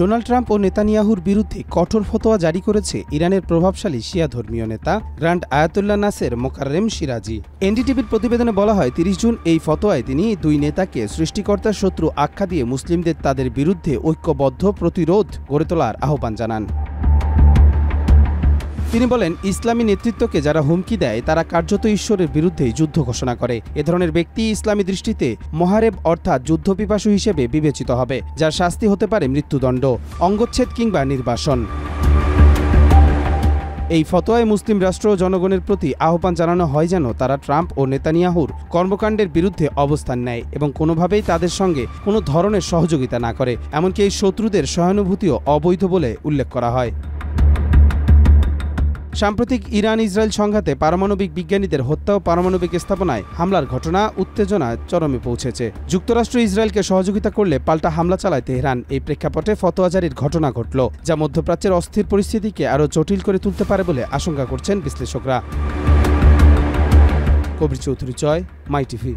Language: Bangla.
ডোনাল্ড ট্রাম্প ও নেতানিয়াহুর বিরুদ্ধে কঠোর ফতোয়া জারি করেছে ইরানের প্রভাবশালী শিয়া ধর্মীয় নেতা গ্র্যান্ড আয়াতুল্লাহ নাসের মোকাররেম শিরাজি। এনডিটিভির প্রতিবেদনে বলা হয়, ৩০ জুন এই ফতোয়ায় তিনি দুই নেতাকে সৃষ্টিকর্তার শত্রু আখ্যা দিয়ে মুসলিমদের তাদের বিরুদ্ধে ঐক্যবদ্ধ প্রতিরোধ গড়ে তোলার আহ্বান জানান। তিনি বলেন, ইসলামী নেতৃত্বকে যারা হুমকি দেয় তারা কার্যত ঈশ্বরের বিরুদ্ধেই যুদ্ধ ঘোষণা করে। এ ধরনের ব্যক্তি ইসলামী দৃষ্টিতে মহারেব অর্থাৎ যুদ্ধপিপাসু হিসেবে বিবেচিত হবে, যার শাস্তি হতে পারে মৃত্যুদণ্ড, অঙ্গচ্ছেদ কিংবা নির্বাসন। এই ফতোয়ায় মুসলিম রাষ্ট্র ও জনগণের প্রতি আহ্বান জানানো হয় যেন তারা ট্রাম্প ও নেতানিয়াহুর কর্মকাণ্ডের বিরুদ্ধে অবস্থান নেয় এবং কোনোভাবেই তাদের সঙ্গে কোনো ধরনের সহযোগিতা না করে। এমনকি এই শত্রুদের সহানুভূতিও অবৈধ বলে উল্লেখ করা হয়। সাম্প্রতিক ইরান ইসরায়েল সংঘাতে পারমাণবিক বিজ্ঞানীদের হত্যা ও পারমাণবিক স্থাপনায় হামলার ঘটনা উত্তেজনা চরমে পৌঁছেছে। যুক্তরাষ্ট্র ইসরায়েলকে সহযোগিতা করলে পাল্টা হামলা চালায় তেহরান। এই প্রেক্ষাপটে ফতোয়া জারির ঘটনা ঘটল, যা মধ্যপ্রাচ্যের অস্থির পরিস্থিতিকে আরও জটিল করে তুলতে পারে বলে আশঙ্কা করছেন বিশ্লেষকরা। কবির চৌধুরী, জয়, মাই টিভি।